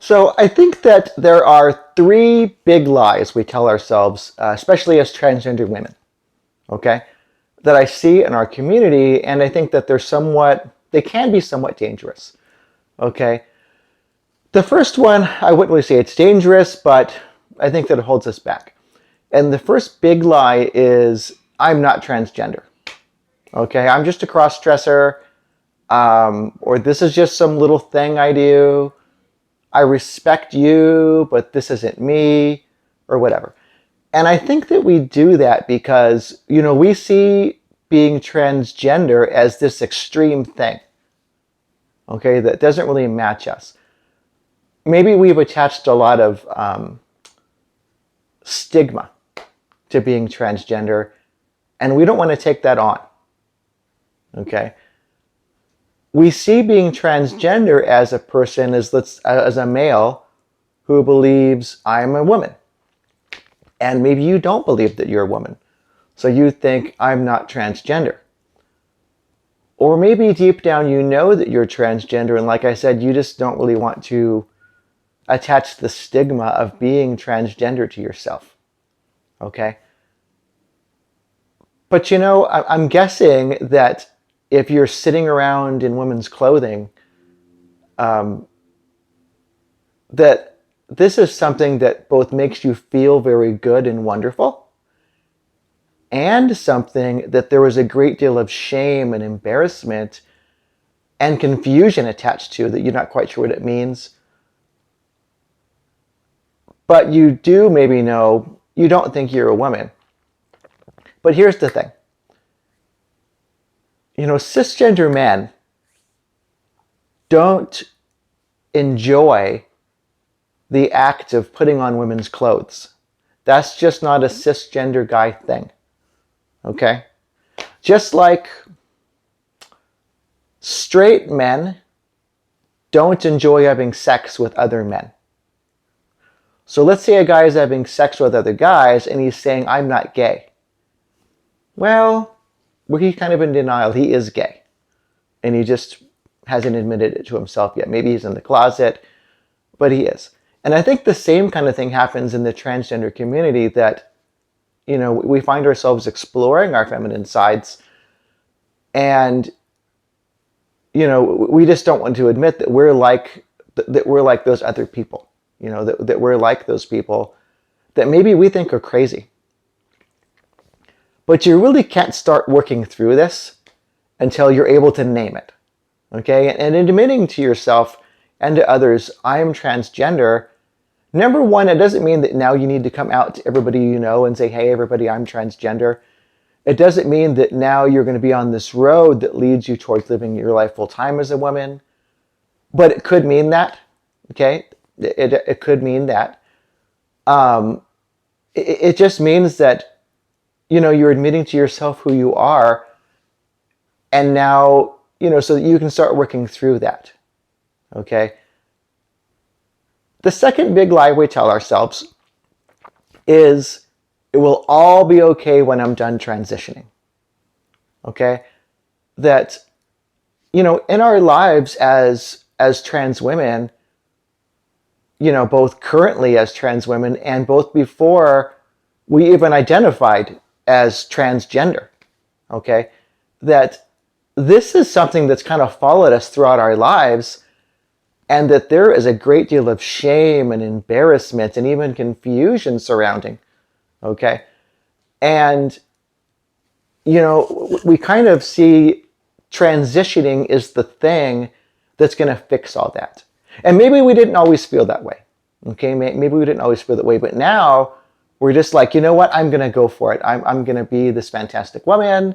So I think that there are three big lies we tell ourselves, especially as transgender women, okay, that I see in our community, and I think that they can be somewhat dangerous, okay. The first one, I wouldn't really say it's dangerous, but I think that it holds us back. And the first big lie is, I'm not transgender, okay. I'm just a cross-dresser, or this is just some little thing I do. I respect you, but this isn't me, or whatever. And I think that we do that because, we see being transgender as this extreme thing, okay, that doesn't really match us. Maybe we've attached a lot of stigma to being transgender, and we don't want to take that on, okay? We see being transgender as a person, as a male who believes I'm a woman. And maybe you don't believe that you're a woman. So you think I'm not transgender. Or maybe deep down you know that you're transgender, and like I said, you just don't really want to attach the stigma of being transgender to yourself. Okay? But I'm guessing that if you're sitting around in women's clothing, that this is something that both makes you feel very good and wonderful, and something that there was a great deal of shame and embarrassment and confusion attached to, that you're not quite sure what it means. But you do maybe know you don't think you're a woman. But here's the thing. Cisgender men don't enjoy the act of putting on women's clothes. That's just not a cisgender guy thing. Okay? Just like straight men don't enjoy having sex with other men. So let's say a guy is having sex with other guys and he's saying, I'm not gay. Well, he's kind of in denial. He is gay. And he just hasn't admitted it to himself yet. Maybe he's in the closet, but he is. And I think the same kind of thing happens in the transgender community, that, we find ourselves exploring our feminine sides, and, we just don't want to admit that we're like those other people, that we're like those people that maybe we think are crazy. But you really can't start working through this until you're able to name it, okay? And admitting to yourself and to others, I am transgender. Number one, it doesn't mean that now you need to come out to everybody you know and say, hey, everybody, I'm transgender. It doesn't mean that now you're going to be on this road that leads you towards living your life full-time as a woman. But it could mean that, okay? It could mean that. It just means that, you're admitting to yourself who you are, and now, so that you can start working through that, okay? The second big lie we tell ourselves is, it will all be okay when I'm done transitioning, okay? That, in our lives as trans women, both currently as trans women and both before we even identified as transgender, okay? That this is something that's kind of followed us throughout our lives, and that there is a great deal of shame and embarrassment and even confusion surrounding, okay? And, we kind of see transitioning is the thing that's going to fix all that. And maybe we didn't always feel that way, okay? Maybe we didn't always feel that way, but now we're just like, you know what? I'm going to go for it. I'm going to be this fantastic woman.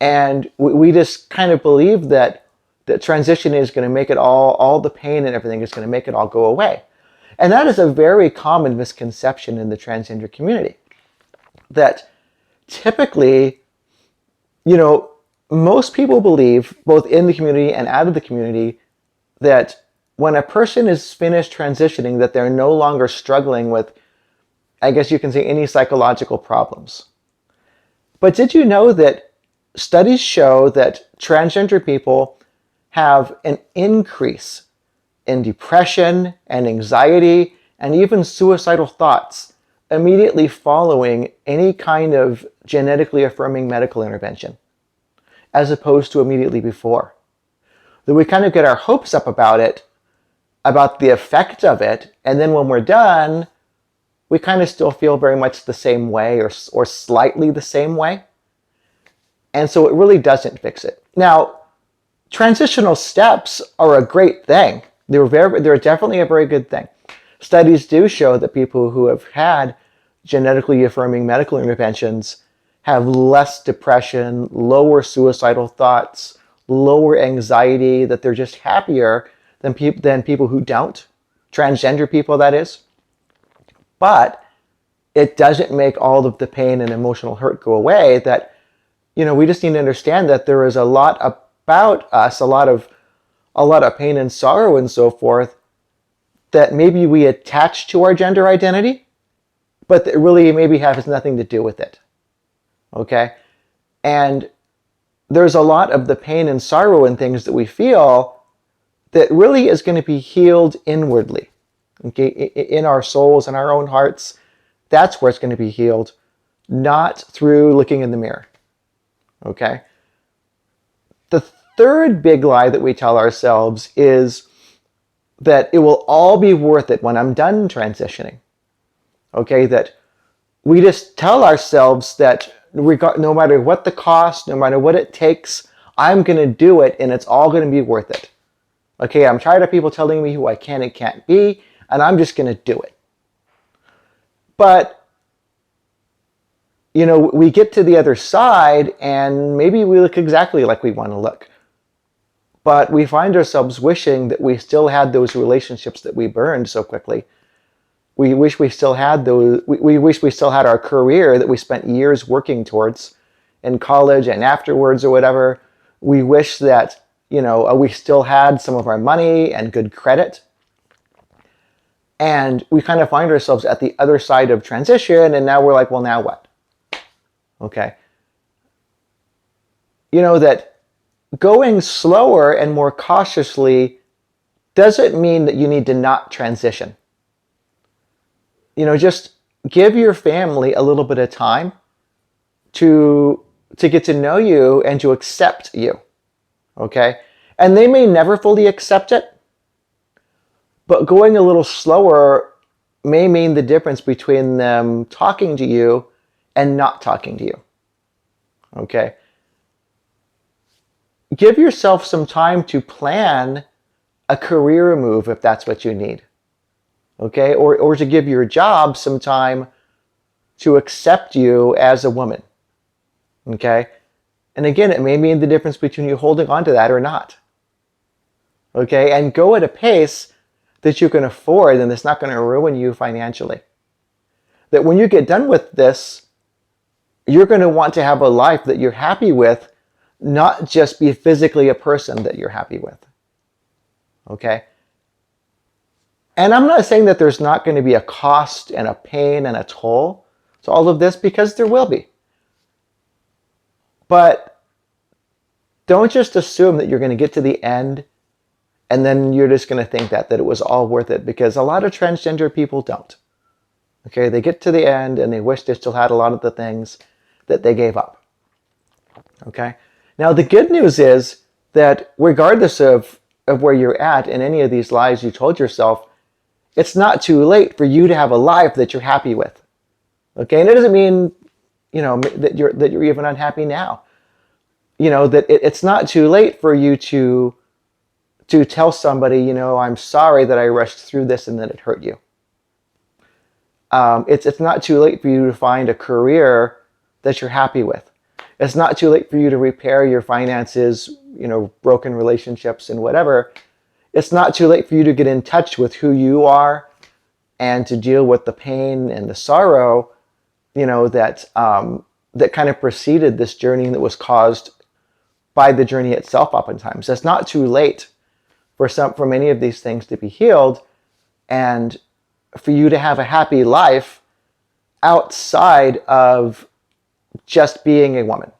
And we just kind of believe that transition is going to make it all the pain and everything is going to make it all go away. And that is a very common misconception in the transgender community. That typically, most people believe, both in the community and out of the community, that when a person is finished transitioning, that they're no longer struggling with, I guess you can say, any psychological problems. But did you know that studies show that transgender people have an increase in depression and anxiety and even suicidal thoughts immediately following any kind of genetically affirming medical intervention, as opposed to immediately before. That we kind of get our hopes up about it, about the effect of it, and then when we're done, we kind of still feel very much the same way or slightly the same way. And so it really doesn't fix it. Now, transitional steps are a great thing. They're definitely a very good thing. Studies do show that people who have had genetically affirming medical interventions have less depression, lower suicidal thoughts, lower anxiety, that they're just happier than people who don't. Transgender people, that is. But it doesn't make all of the pain and emotional hurt go away. That, we just need to understand that there is a lot about us, a lot of pain and sorrow and so forth, that maybe we attach to our gender identity, but that really maybe has nothing to do with it. Okay? And there's a lot of the pain and sorrow and things that we feel that really is going to be healed inwardly. Okay? In our souls and our own hearts, that's where it's going to be healed, not through looking in the mirror. Okay? The third big lie that we tell ourselves is that it will all be worth it when I'm done transitioning. Okay? That we just tell ourselves that no matter what the cost, no matter what it takes, I'm going to do it and it's all going to be worth it. Okay? I'm tired of people telling me who I can and can't be, and I'm just going to do it. But we get to the other side and maybe we look exactly like we want to look. But we find ourselves wishing that we still had those relationships that we burned so quickly. We wish we still had those. We wish we still had our career that we spent years working towards in college and afterwards or whatever. We wish that, we still had some of our money and good credit. And we kind of find ourselves at the other side of transition, and now we're like, well, now what? Okay. That going slower and more cautiously doesn't mean that you need to not transition. Just give your family a little bit of time to get to know you and to accept you. Okay? And they may never fully accept it, but going a little slower may mean the difference between them talking to you and not talking to you. Okay? Give yourself some time to plan a career move if that's what you need. Okay? Or to give your job some time to accept you as a woman. Okay? And again, it may mean the difference between you holding on to that or not. Okay? And go at a pace that you can afford and that's not going to ruin you financially. That when you get done with this, you're going to want to have a life that you're happy with, not just be physically a person that you're happy with. Okay? And I'm not saying that there's not going to be a cost and a pain and a toll to all of this, because there will be. But don't just assume that you're going to get to the end and then you're just going to think that it was all worth it, because a lot of transgender people don't. Okay? They get to the end and they wish they still had a lot of the things that they gave up. Okay? Now, the good news is that regardless of where you're at in any of these lies you told yourself, it's not too late for you to have a life that you're happy with. Okay? And it doesn't mean, that you're even unhappy now. That it's not too late for you to tell somebody, I'm sorry that I rushed through this and that it hurt you. It's not too late for you to find a career that you're happy with. It's not too late for you to repair your finances, broken relationships and whatever. It's not too late for you to get in touch with who you are and to deal with the pain and the sorrow, that kind of preceded this journey that was caused by the journey itself oftentimes. It's not too late for many of these things to be healed and for you to have a happy life outside of just being a woman.